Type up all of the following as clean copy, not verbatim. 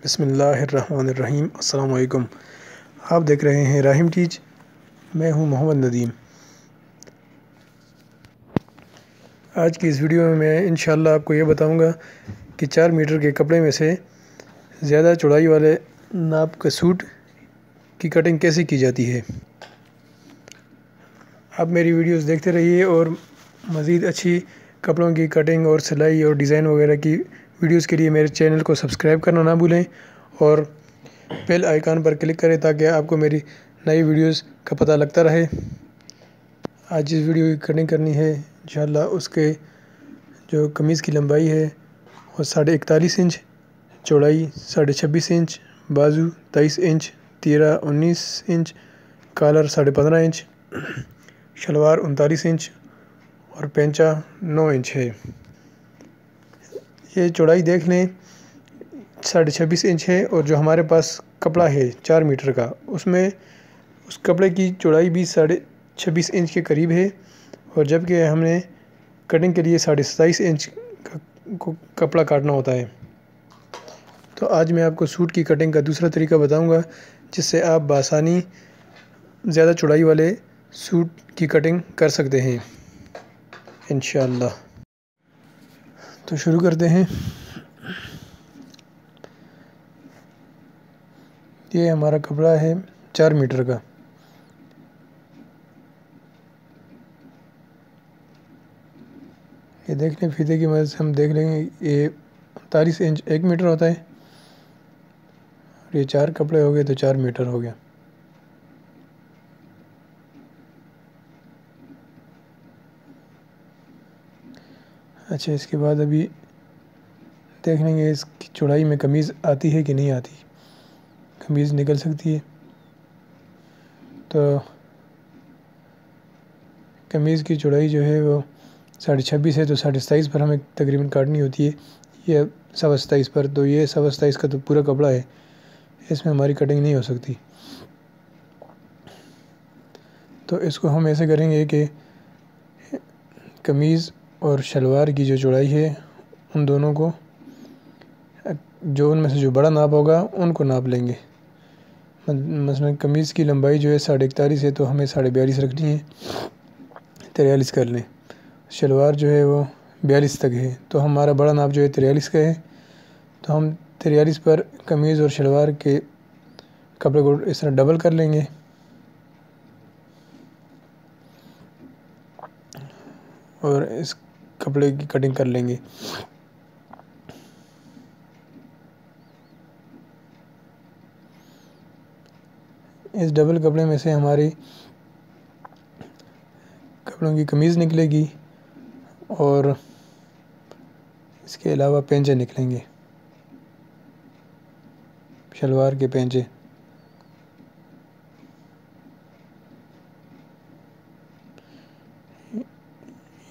बिस्मिल्लाहिर्रहमानिर्रहीम। अस्सलाम वालेकुम। आप देख रहे हैं राहिम टीच। मैं हूं मोहम्मद नदीम। आज की इस वीडियो में मैं इंशाअल्लाह आपको ये बताऊंगा कि 4 मीटर के कपड़े में से ज़्यादा चौड़ाई वाले नाप के सूट की कटिंग कैसे की जाती है। आप मेरी वीडियोस देखते रहिए और मज़ीद अच्छी कपड़ों की कटिंग और सिलाई और डिज़ाइन वगैरह की वीडियोस के लिए मेरे चैनल को सब्सक्राइब करना ना भूलें और बेल आइकन पर क्लिक करें ताकि आपको मेरी नई वीडियोस का पता लगता रहे। आज जिस वीडियो की कटिंग करनी है इंशाअल्लाह उसके जो कमीज़ की लंबाई है वो 41.5 इंच, चौड़ाई 26.5 इंच, बाजू 23 इंच, तीरा 19 inch, collar 15.5 inch, salwar 39 inch और पेंचा 9 इंच है। ये चौड़ाई देख लें 26.5 इंच है और जो हमारे पास कपड़ा है 4 मीटर का उसमें उस कपड़े की चौड़ाई भी 26.5 इंच के करीब है और जबकि हमने कटिंग के लिए 27.5 इंच को कपड़ा काटना होता है। तो आज मैं आपको सूट की कटिंग का दूसरा तरीका बताऊंगा जिससे आप बआसानी ज़्यादा चौड़ाई वाले सूट की कटिंग कर सकते हैं इंशाअल्लाह। तो शुरू करते हैं। ये हमारा कपड़ा है 4 मीटर का। ये देख लें, फीते की मदद से हम देख लेंगे ये 39 इंच 1 मीटर होता है और ये 4 कपड़े हो गए तो 4 मीटर हो गया। अच्छा, इसके बाद अभी देख लेंगे इसकी चौड़ाई में कमीज़ आती है कि नहीं आती। कमीज़ निकल सकती है तो कमीज़ की चौड़ाई जो है वो 26.5 है तो 27.5 पर हमें तकरीबन काटनी होती है। ये 27.5 पर, तो ये 27.5 का तो पूरा कपड़ा है, इसमें हमारी कटिंग नहीं हो सकती। तो इसको हम ऐसे करेंगे कि कमीज़ और शलवार की जो चौड़ाई है उन दोनों को, जो उनमें से जो बड़ा नाप होगा उनको नाप लेंगे। मसलन कमीज़ की लंबाई जो है 41.5 है तो हमें 42.5 रखनी है, 43 कर लें। शलवार जो है वो 42 तक है तो हमारा बड़ा नाप जो है 43 का है, तो हम 43 पर कमीज़ और शलवार के कपड़े को इस तरह डबल कर लेंगे और इस कपड़े की कटिंग कर लेंगे। इस डबल कपड़े में से हमारी कपड़ों की कमीज़ निकलेगी और इसके अलावा पेंचे निकलेंगे, शलवार के पेंचे।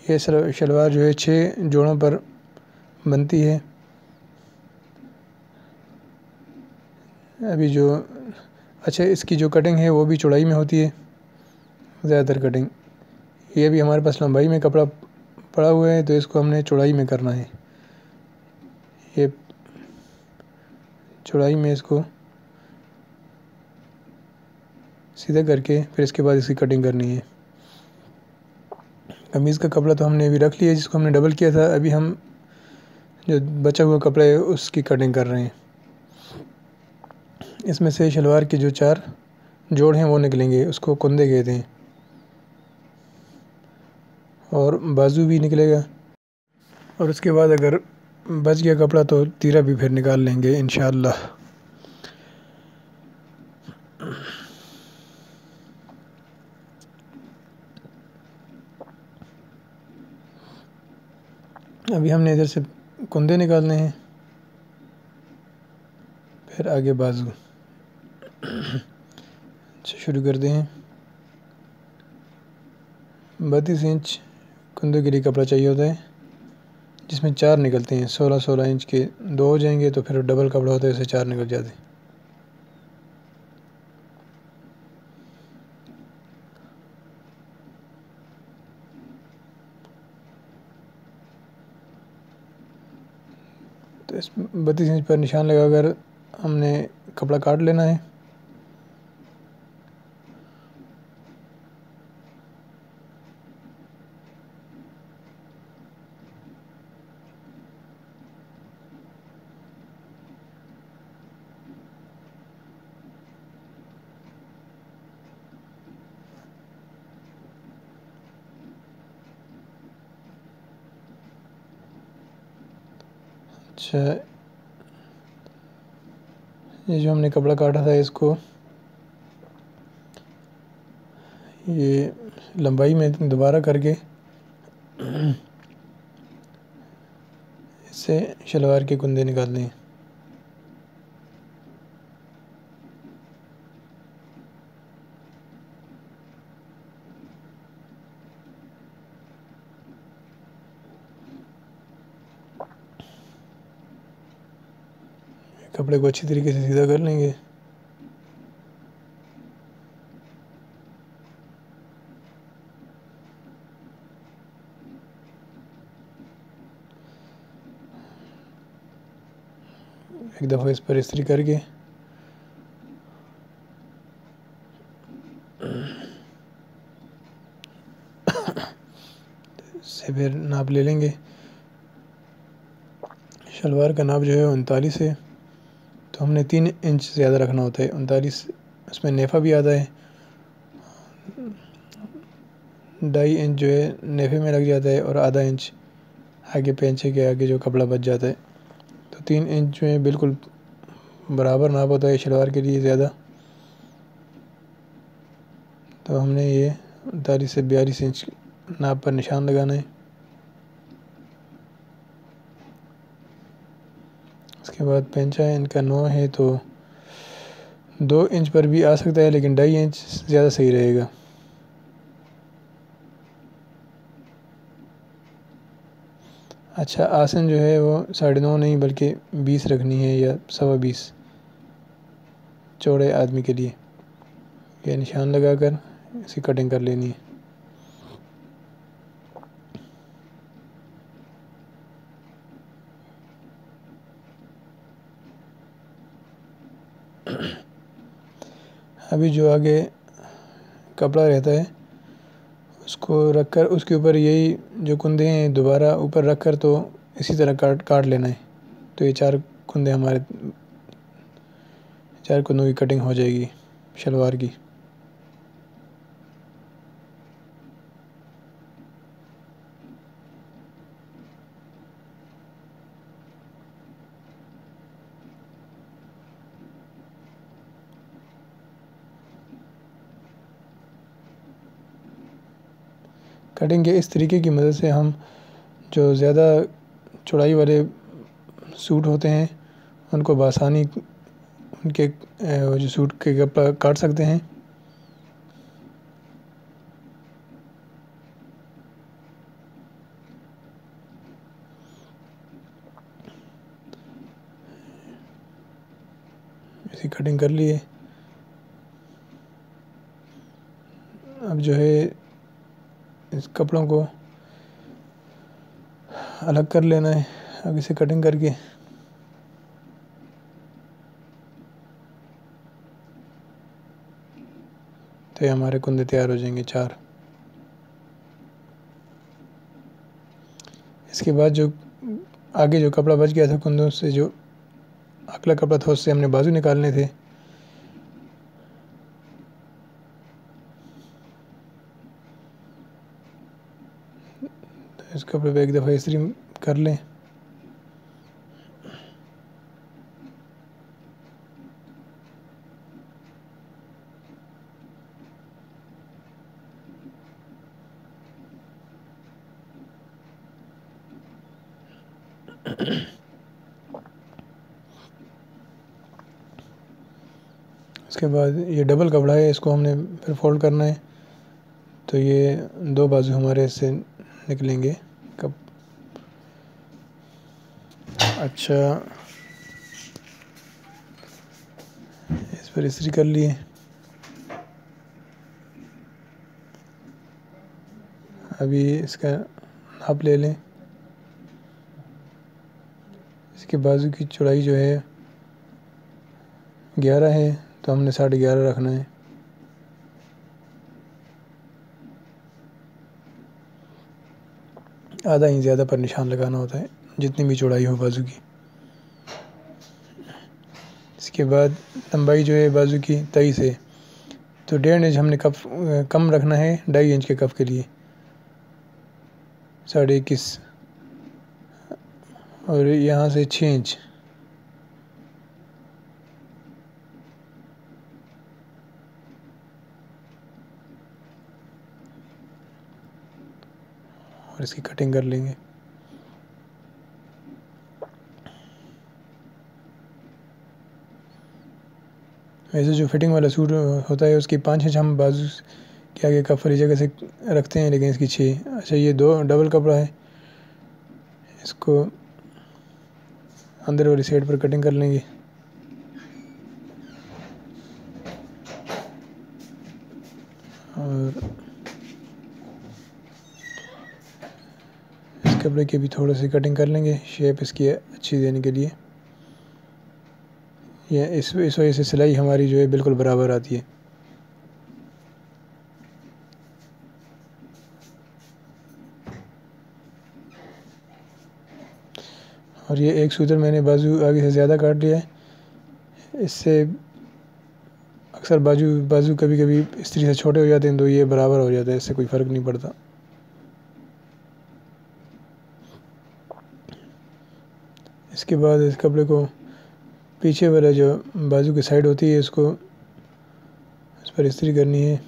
ये शलवार जो है 6 जोड़ों पर बनती है। अभी जो अच्छा, इसकी जो कटिंग है वो भी चौड़ाई में होती है ज़्यादातर कटिंग। ये भी हमारे पास लंबाई में कपड़ा पड़ा हुआ है तो इसको हमने चौड़ाई में करना है। ये चौड़ाई में इसको सीधा करके फिर इसके बाद इसकी कटिंग करनी है। कमीज़ का कपड़ा तो हमने अभी रख लिया जिसको हमने डबल किया था। अभी हम जो बचा हुआ कपड़ा है उसकी कटिंग कर रहे हैं। इसमें से शलवार के जो 4 जोड़ हैं वो निकलेंगे, उसको कुंदे कहते हैं, और बाजू भी निकलेगा। और उसके बाद अगर बच गया कपड़ा तो तीरा भी फिर निकाल लेंगे इंशाअल्लाह। अभी हमने इधर से कुंदे निकालने हैं, फिर आगे बाजू। अच्छा, शुरू करते हैं। 32 इंच कुंदे के लिए कपड़ा चाहिए होता है जिसमें 4 निकलते हैं। 16 इंच के 2 हो जाएंगे तो फिर डबल कपड़ा होता है, इससे 4 निकल जाते हैं। तो इस 32 इंच पर निशान लगाकर हमने कपड़ा काट लेना है। अच्छा, ये जो हमने कपड़ा काटा था इसको ये लंबाई में दोबारा करके इससे शलवार के कुंदे निकाल लें। कपड़े को अच्छी तरीके से सीधा कर लेंगे। एक दफ़ा इस पर इस्त्री करके से फिर नाप ले लेंगे। शलवार का नाप जो है 39 है, तो हमने 3 इंच ज़्यादा रखना होता है। 39 उसमें नेफ़ा भी आता है, 2.5 इंच जो है नेफ़े में लग जाता है और आधा इंच आगे पेंचे के आगे जो कपड़ा बच जाता है। तो 3 इंच जो है बिल्कुल बराबर नाप होता है शलवार के लिए ज़्यादा। तो हमने ये 39 से 42 इंच नाप पर निशान लगाना है। उसके बाद पेंचा है इनका 9 है, तो 2 इंच पर भी आ सकता है, लेकिन 2.5 इंच ज़्यादा सही रहेगा। अच्छा, आसन जो है वो 9.5 नहीं बल्कि 20 रखनी है या 20.25 चौड़े आदमी के लिए। ये निशान लगाकर इसकी कटिंग कर लेनी है। अभी जो आगे कपड़ा रहता है उसको रखकर उसके ऊपर यही जो कुंदे हैं दोबारा ऊपर रखकर तो इसी तरह काट लेना है। तो ये 4 कुंदे हमारे 4 कुंदों की कटिंग हो जाएगी शलवार की। कटिंग के इस तरीके की मदद से हम जो ज़्यादा चौड़ाई वाले सूट होते हैं उनको बआसानी उनके जो सूट के कपड़ा काट सकते हैं। इसकी कटिंग कर लिए। अब जो है इस कपड़ों को अलग कर लेना है। अब इसे कटिंग करके तो ये हमारे कुंदे तैयार हो जाएंगे 4। इसके बाद जो आगे जो कपड़ा बच गया था कुंदों से, जो अगला कपड़ा था उससे हमने बाजू निकालने थे। तो इस कपड़े पे एक दफ़ा इस्त्री कर लें। उसके बाद ये डबल कपड़ा है, इसको हमने फिर फोल्ड करना है। तो ये 2 बाजू हमारे इससे निकलेंगे कब। अच्छा, इस पर इस्त्री कर लिए। अभी इसका नाप ले लें। इसके बाजू की चौड़ाई जो है 11 है तो हमने 11.5 रखना है। आधा इंच ज़्यादा पर निशान लगाना होता है जितनी भी चौड़ाई हो बाजू की। इसके बाद लंबाई जो है बाजू की 23 है तो 1.5 इंच हमने कफ कम रखना है 2.5 इंच के कफ के लिए, 21.5 और यहाँ से 6 इंच। और इसकी कटिंग कर लेंगे। वैसे जो फिटिंग वाला सूट होता है उसकी 5 इंच हम बाजू के आगे कफ वाली जगह से रखते हैं, लेकिन इसकी 6। अच्छा, ये 2 डबल कपड़ा है, इसको अंदर वाली साइड पर कटिंग कर लेंगे। और इस कपड़े की भी थोड़ी सी कटिंग कर लेंगे, शेप इसकी अच्छी देने के लिए। ये इस वजह से सिलाई हमारी जो है बिल्कुल बराबर आती है। और ये एक सूत्र मैंने बाजू आगे से ज़्यादा काट लिया है, इससे अक्सर बाजू कभी कभी इस्त्री से छोटे हो जाते हैं तो ये बराबर हो जाता है, इससे कोई फ़र्क नहीं पड़ता। इसके बाद इस कपड़े को पीछे वाला जो बाजू की साइड होती है इसको इस पर इस्त्री करनी है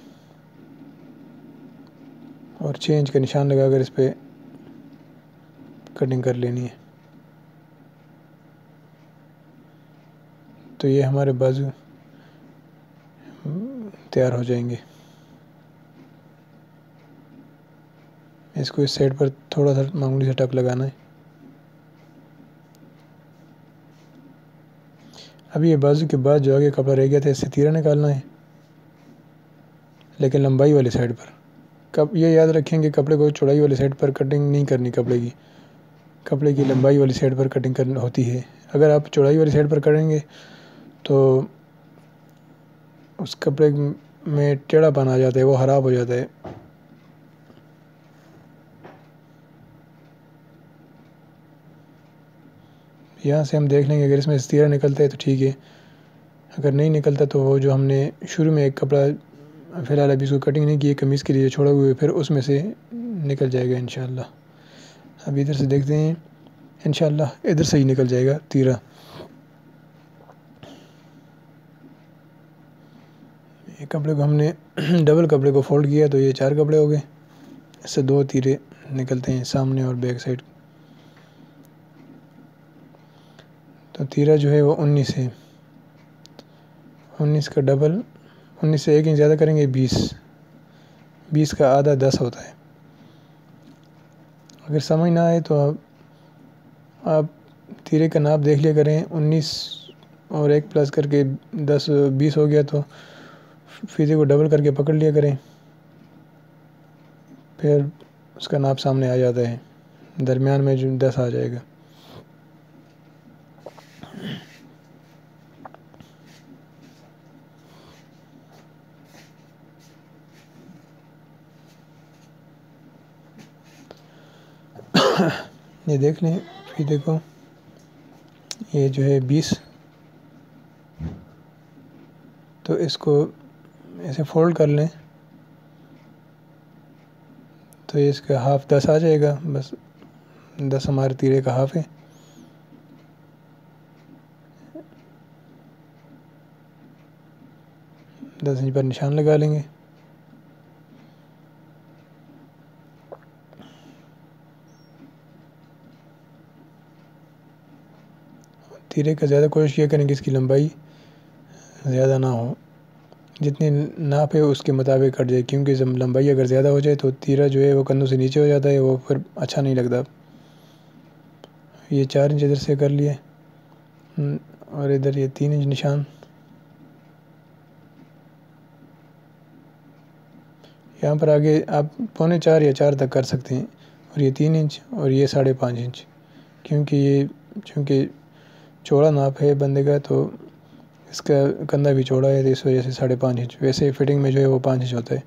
और 6 इंच का निशान लगाकर इस पर कटिंग कर लेनी है। तो ये हमारे बाजू तैयार हो जाएंगे। इसको इस साइड पर थोड़ा सा मामूली सा टक लगाना है। अभी ये बाजू के बाद जो आगे कपड़ा रह गया था इससे तीरा निकालना है, लेकिन लंबाई वाली साइड पर। ये याद रखेंगे कपड़े को चौड़ाई वाली साइड पर कटिंग नहीं करनी, कपड़े की लंबाई वाली साइड पर कटिंग करनी होती है। अगर आप चौड़ाई वाली साइड पर करेंगे तो उस कपड़े में टेढ़ापन आ जाता है, वो ख़राब हो जाता है। यहाँ से हम देख लेंगे, अगर इसमें से तीरा निकलता है तो ठीक है, अगर नहीं निकलता तो वो जो हमने शुरू में एक कपड़ा फ़िलहाल अभी इसको कटिंग नहीं की है कमीज़ के लिए छोड़ा हुआ है, फिर उसमें से निकल जाएगा इंशाल्लाह। अब इधर से देखते हैं, इंशाल्लाह इधर से ही निकल जाएगा तीरा। ये कपड़े को हमने डबल कपड़े को फोल्ड किया तो ये 4 कपड़े हो गए, इससे 2 तीरे निकलते हैं सामने और बैक साइड। तो तीरा जो है वो 19 है, 19 का डबल, 19 से 1 इंच ज़्यादा करेंगे 20 का आधा 10 होता है। अगर समझ ना आए तो आप तीरे का नाप देख लिया करें, 19 और 1 प्लस करके 20 हो गया तो फीते को डबल करके पकड़ लिया करें, फिर उसका नाप सामने आ जाता है, दरमियान में जो 10 आ जाएगा। ये देख लें फीते को, ये जो है 20, तो इसको ऐसे फोल्ड कर लें तो ये इसका हाफ 10 आ जाएगा, बस 10 हमारे तीरे का हाफ है। दस इंच पर निशान लगा लेंगे। तीरे का ज़्यादा कोशिश किया करें कि इसकी लंबाई ज़्यादा ना हो, जितनी नाप है उसके मुताबिक कट जाए, क्योंकि जब लंबाई अगर ज़्यादा हो जाए तो तीरा जो है वो कंधों से नीचे हो जाता है, वो फिर अच्छा नहीं लगता। ये 4 इंच इधर से कर लिए और इधर ये 3 इंच निशान, यहाँ पर आगे आप 3.25 या 4 तक कर सकते हैं। और ये 3 इंच और ये 5.5 इंच, क्योंकि चूँकि चौड़ा नाप है बंदे का तो इसका कंधा भी चौड़ा है तो इस वजह से 5.5 इंच, वैसे फिटिंग में जो है वो 5 इंच होता है।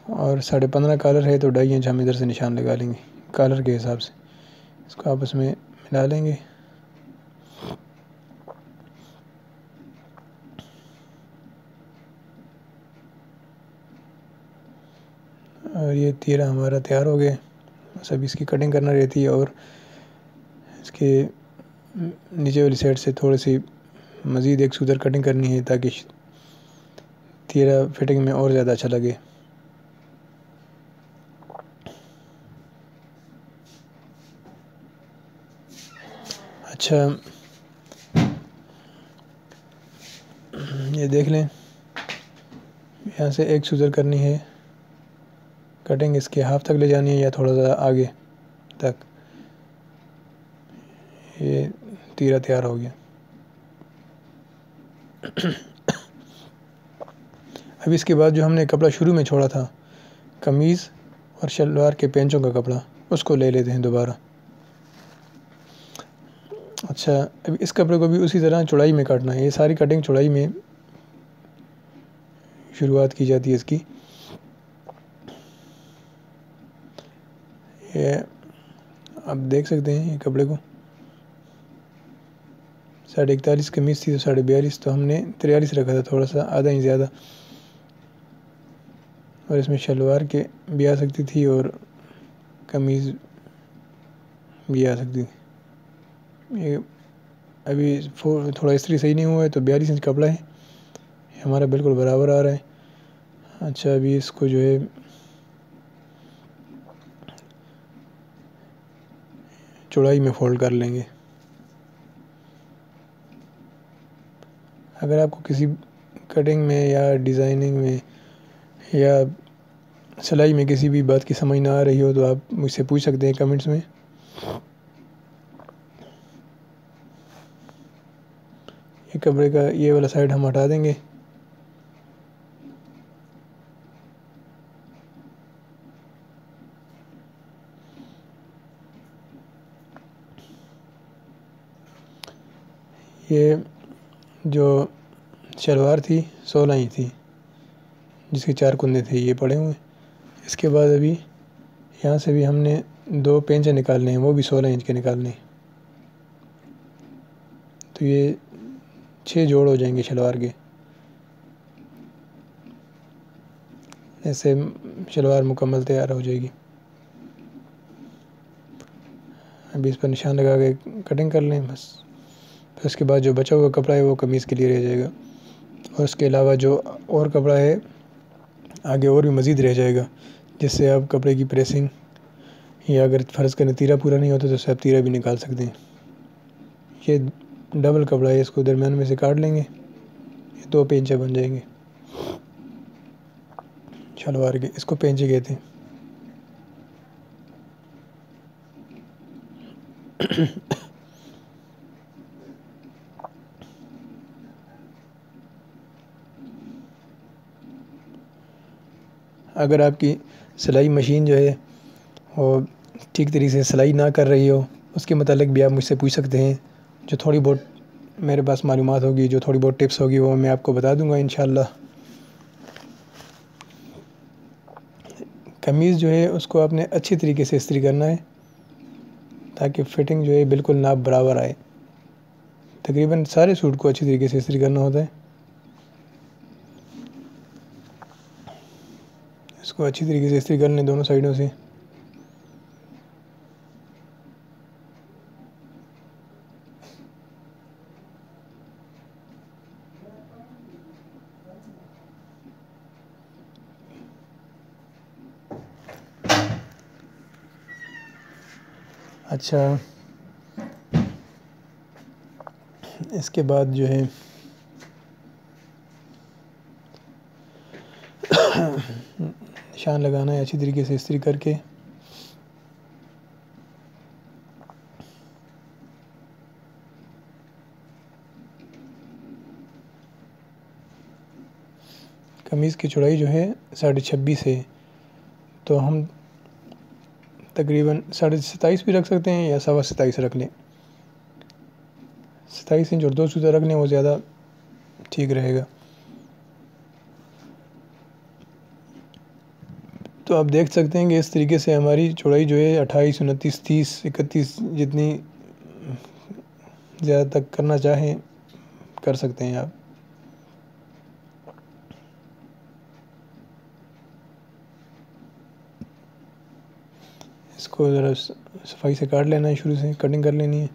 और 15.5 कॉलर है तो 2.5 इंच हम इधर से निशान लगा लेंगे कॉलर के हिसाब से। इसको आपस में मिला लेंगे। और ये तीरा हमारा तैयार हो गया। बस अब इसकी कटिंग करना रहती है और इसके नीचे वाली साइड से थोड़ी सी मज़ीद एक सुधर कटिंग करनी है ताकि तीरा फिटिंग में और ज़्यादा अच्छा लगे। अच्छा, ये देख लें, यहाँ से एक सुधर करनी है कटिंग, इसके हाफ तक ले जानी है या थोड़ा सा आगे तक। ये तीरा तैयार हो गया। अब इसके बाद जो हमने कपड़ा शुरू में छोड़ा था कमीज़ और शलवार के पेंचों का कपड़ा, उसको ले लेते हैं दोबारा। अच्छा, अब इस कपड़े को भी उसी तरह चौड़ाई में काटना है। ये सारी कटिंग चौड़ाई में शुरुआत की जाती है इसकी। ये आप देख सकते हैं ये कपड़े को 41.5 कमीज़ थी तो 42.5, तो हमने 43 रखा था, थोड़ा सा आधा ही ज़्यादा। और इसमें शलवार के भी आ सकती थी और कमीज़ भी आ सकती थी। ये अभी थोड़ा इस्त्री सही नहीं हुआ है तो 42 इंच कपड़ा है हमारा, बिल्कुल बराबर आ रहा है। अच्छा, अभी इसको जो है चौड़ाई में फ़ोल्ड कर लेंगे। अगर आपको किसी कटिंग में या डिज़ाइनिंग में या सिलाई में किसी भी बात की समझ ना आ रही हो तो आप मुझसे पूछ सकते हैं कमेंट्स में। ये कपड़े का ये वाला साइड हम हटा देंगे। ये जो शलवार थी 16 ही थी, जिसके 4 कुंदे थे, ये पड़े हुए। इसके बाद अभी यहाँ से भी हमने 2 पेंचे निकालने हैं, वो भी 16 इंच के निकालने हैं। तो ये 6 जोड़ हो जाएंगे शलवार के। ऐसे शलवार मुकम्मल तैयार हो जाएगी। अभी इस पर निशान लगा के कटिंग कर लें बस। फिर उसके बाद जो बचा हुआ कपड़ा है वो कमीज़ के लिए रह जाएगा। और उसके अलावा जो और कपड़ा है आगे और भी मज़ीद रह जाएगा, जिससे आप कपड़े की प्रेसिंग या अगर फ़र्ज़ करें तीरा पूरा नहीं होता तो उससे आप तीरा भी निकाल सकते हैं। ये डबल कपड़ा है, इसको दरमियान में से काट लेंगे, ये 2 पेंचे बन जाएंगे शलवार के। इसको पेंचे कहते हैं। अगर आपकी सिलाई मशीन जो है वो ठीक तरीके से सिलाई ना कर रही हो, उसके मतलब भी आप मुझसे पूछ सकते हैं। जो थोड़ी बहुत मेरे पास मालूमात होगी, जो थोड़ी बहुत टिप्स होगी, वो मैं आपको बता दूंगा इंशाल्लाह। कमीज़ जो है उसको आपने अच्छी तरीके से इस्त्री करना है ताकि फ़िटिंग जो है बिल्कुल नाप बराबर आए। तकरीबन सारे सूट को अच्छी तरीके से इस्त्री करना होता है। इसको अच्छी तरीके से इस्त्री कर लें दोनों साइडों से। अच्छा, इसके बाद जो है निशान लगाना है अच्छी तरीके से इस्त्री करके। कमीज़ की चौड़ाई जो है 26.5 है, तो हम तकरीबन 27.5 भी रख सकते हैं या 27.25 रख लें। 27 इंच और 2 सूता रख लें, वो ज़्यादा ठीक रहेगा। तो आप देख सकते हैं कि इस तरीके से हमारी चौड़ाई जो है 28, 29, 30, 31 जितनी ज़्यादा तक करना चाहें कर सकते हैं आप। इसको ज़रा सफाई से काट लेना है, शुरू से कटिंग कर लेनी है।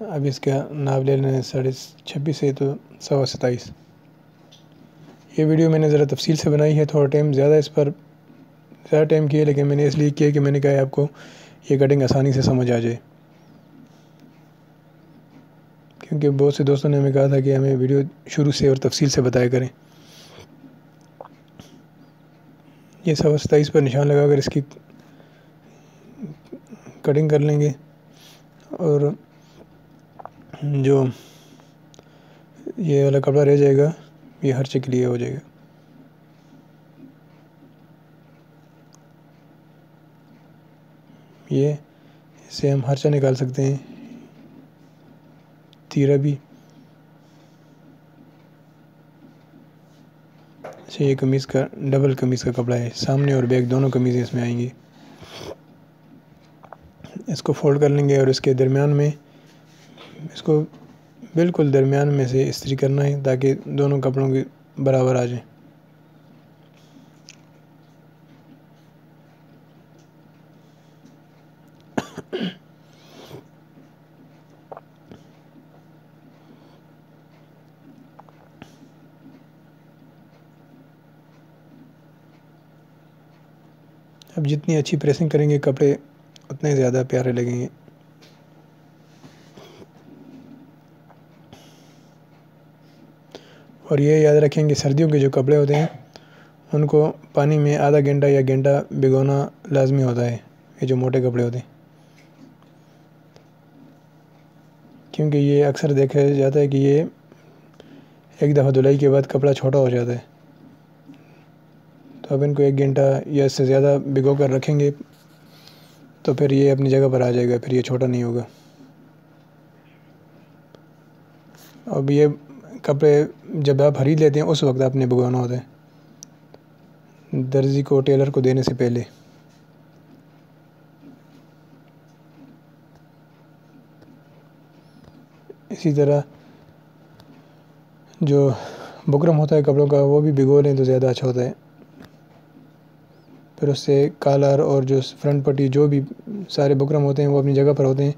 अब इसका नाप ले लेना है 26.5 से तो 27.25। ये वीडियो मैंने ज़रा तफसील से बनाई है, थोड़ा टाइम ज़्यादा इस पर ज़्यादा टाइम किया, लेकिन मैंने इसलिए किया कि मैंने कहा आपको ये कटिंग आसानी से समझ आ जाए। क्योंकि बहुत से दोस्तों ने हमें कहा था कि हमें वीडियो शुरू से और तफसील से बताया करें। ये 27.25 पर निशान लगाकर इसकी कटिंग कर लेंगे और जो ये वाला कपड़ा रह जाएगा ये हर्चे के लिए हो जाएगा। ये इससे हम हर्चा निकाल सकते हैं, तीरा भी। अच्छा, ये कमीज़ का डबल कमीज़ का कपड़ा है, सामने और बैक दोनों कमीज़ें इसमें आएंगी। इसको फोल्ड कर लेंगे और इसके दरमियान में इसको बिल्कुल दरमियान में से इस्त्री करना है ताकि दोनों कपड़ों के बराबर आ जाए। अब जितनी अच्छी प्रेसिंग करेंगे कपड़े उतने ज़्यादा प्यारे लगेंगे। और ये याद रखें कि सर्दियों के जो कपड़े होते हैं उनको पानी में आधा घंटा या घंटा भिगोना लाजमी होता है, ये जो मोटे कपड़े होते हैं। क्योंकि ये अक्सर देखा जाता है कि ये एक दफ़ा धुलाई के बाद कपड़ा छोटा हो जाता है। तो अब इनको 1 घंटा या इससे ज़्यादा भिगो कर रखेंगे तो फिर ये अपनी जगह पर आ जाएगा, फिर ये छोटा नहीं होगा। अब ये कपड़े जब आप खरीद लेते हैं उस वक्त आपने भिगोना होता है, दर्जी को टेलर को देने से पहले। इसी तरह जो बुकरम होता है कपड़ों का वो भी भिगो लें तो ज़्यादा अच्छा होता है। फिर उससे कॉलर और जो फ्रंट पट्टी जो भी सारे बुकरम होते हैं वो अपनी जगह पर होते हैं,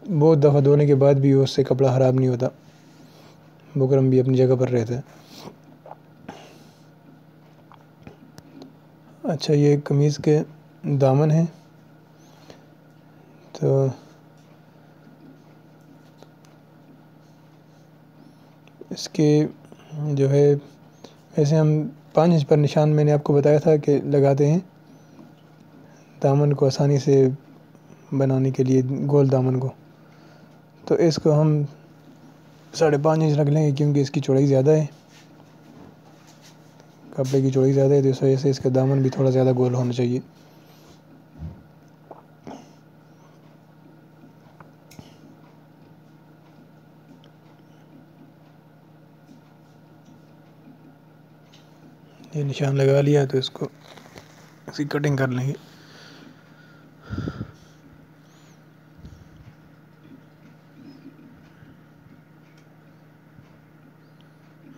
बहुत दफ़ा धोने के बाद भी उससे कपड़ा ख़राब नहीं होता, बुकरम भी अपनी जगह पर रहता है। अच्छा, ये कमीज़ के दामन है, तो इसके जो है वैसे हम 5 इंच पर निशान मैंने आपको बताया था कि लगाते हैं दामन को आसानी से बनाने के लिए, गोल दामन को। तो इसको हम 5.5 इंच रख लेंगे क्योंकि इसकी चौड़ाई ज़्यादा है, कपड़े की चौड़ाई ज़्यादा है, तो इस वजह से इसका दामन भी थोड़ा ज़्यादा गोल होना चाहिए। ये निशान लगा लिया तो इसको इसकी कटिंग कर लेंगे।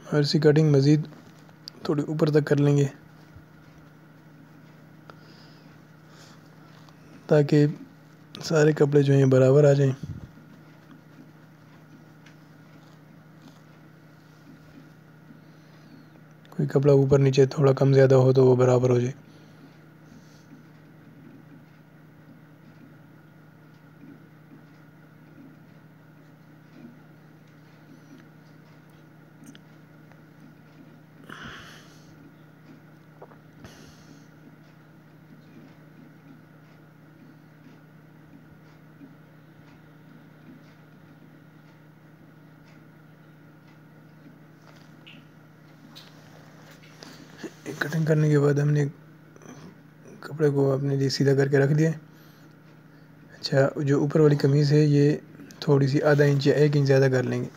और इसी कटिंग मज़ीद थोड़ी ऊपर तक कर लेंगे ताकि सारे कपड़े जो हैं बराबर आ जाएं। कोई कपड़ा ऊपर नीचे थोड़ा कम ज़्यादा हो तो वो बराबर हो जाए। कटिंग करने के बाद हमने कपड़े को अपने लिए सीधा करके रख दिया। अच्छा, जो ऊपर वाली कमीज़ है ये थोड़ी सी आधा इंच या 1 इंच ज़्यादा कर लेंगे।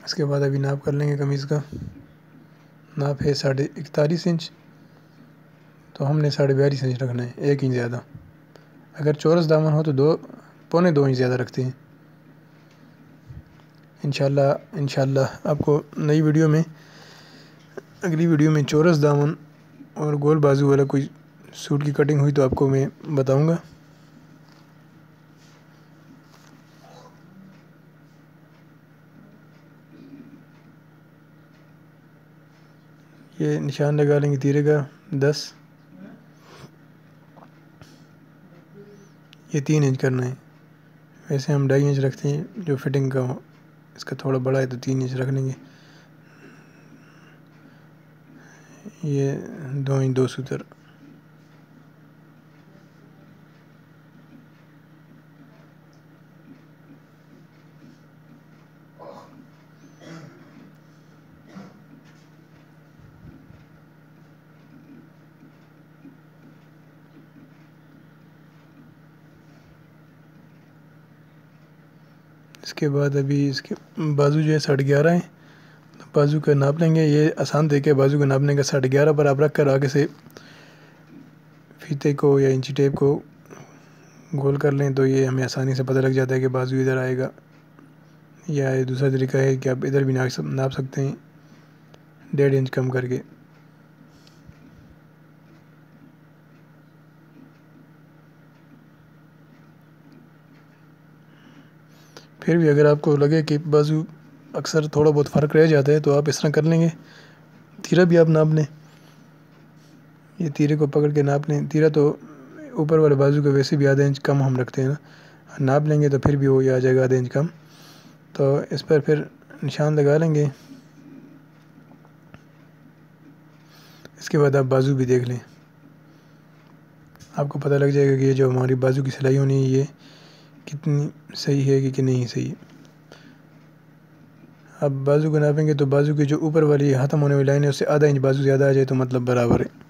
इसके बाद अभी नाप कर लेंगे। कमीज़ का नाप है 41.5 इंच, तो हमने 42.5 इंच रखना है, 1 इंच ज़्यादा। अगर चौरस दामन हो तो 2.25 इंच ज़्यादा रखते हैं। इंशाल्लाह आपको नई वीडियो में, अगली वीडियो में चौरस दामन और गोल बाजू वाला कोई सूट की कटिंग हुई तो आपको मैं बताऊंगा। ये निशान लगा लेंगे तीरे का 10, ये 3 इंच करना है। वैसे हम 2.5 इंच रखते हैं जो फिटिंग का हो, इसका थोड़ा बड़ा है तो 3 इंच रख लेंगे। ये 2 इंच 2 सूत्र। इसके बाद अभी इसके बाजू जो है 11.5 है, तो बाजू का नाप लेंगे। ये आसान तरीका है बाजू का नापने का। 11.5 पर आप रख कर आगे से फीते को या इंची टेप को गोल कर लें तो ये हमें आसानी से पता लग जाता है कि बाजू इधर आएगा। या ये दूसरा तरीका है कि आप इधर भी नाप सकते हैं 1.5 इंच कम करके। फिर भी अगर आपको लगे कि बाजू अक्सर थोड़ा बहुत फ़र्क रह जाता है तो आप इस तरह कर लेंगे। तीरा भी आप नाप लें, ये तीरे को पकड़ के नाप लें। तीरा तो ऊपर वाले बाजू के वैसे भी आधा इंच कम हम रखते हैं ना, नाप लेंगे तो फिर भी वो आ जाएगा आधा इंच कम। तो इस पर फिर निशान लगा लेंगे। इसके बाद आप बाजू भी देख लें, आपको पता लग जाएगा कि ये जो हमारी बाजू की सिलाई होनी है ये कितनी सही है कि नहीं सही है। अब बाजू को नापेंगे तो बाजू की जो ऊपर वाली ख़त्म होने वाली लाइन है उससे आधा इंच बाजू ज़्यादा आ जाए तो मतलब बराबर है।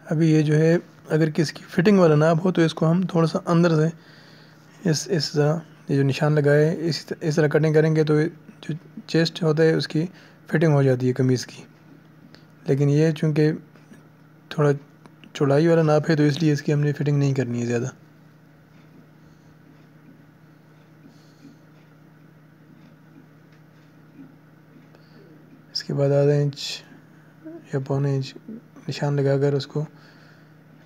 अभी ये जो है अगर किसी की फ़िटिंग वाला नाप हो तो इसको हम थोड़ा सा अंदर से इस तरह ये जो निशान लगाए इस तरह कटिंग करेंगे तो जो चेस्ट होता है उसकी फ़िटिंग हो जाती है कमीज़ की। लेकिन ये चूँकि थोड़ा चौड़ाई वाला नाप है तो इसलिए इसकी हमने फ़िटिंग नहीं करनी है ज़्यादा। इसके बाद आधा इंच या 1.25 इंच निशान लगाकर उसको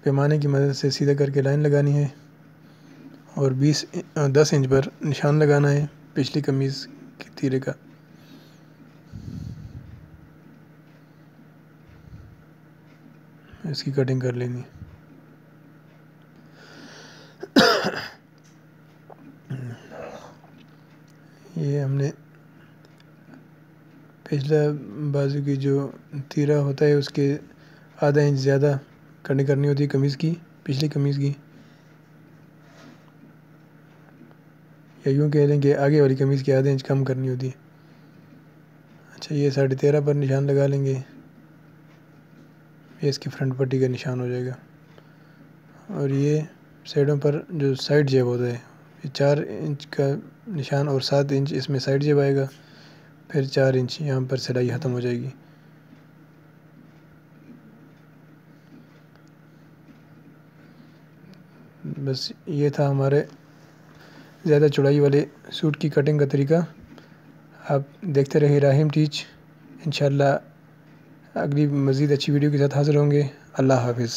पैमाने की मदद से सीधा करके लाइन लगानी है और 10 इंच पर निशान लगाना है पिछली कमीज़ के तीरे का। इसकी कटिंग कर लेनी। ये हमने पिछला बाजू की जो तीरा होता है उसके आधा इंच ज़्यादा कटिंग करनी होती है कमीज़ की, पिछली कमीज़ की। या यूँ कह लें कि आगे वाली कमीज़ की आधा इंच कम करनी होती है। अच्छा, ये 13.5 पर निशान लगा लेंगे। ये इसकी फ्रंट पट्टी का निशान हो जाएगा। और ये साइडों पर जो साइड जेब होता है ये 4 इंच का निशान और 7 इंच इसमें साइड जेब आएगा। फिर 4 इंच यहाँ पर सिलाई ख़त्म हो जाएगी। बस ये था हमारे ज़्यादा चौड़ाई वाले सूट की कटिंग का तरीका। आप देखते रहिए राहिम टीच। इंशाल्लाह अगली मज़ीद अच्छी वीडियो के साथ हाज़िर होंगे। अल्लाह हाफ़िज़।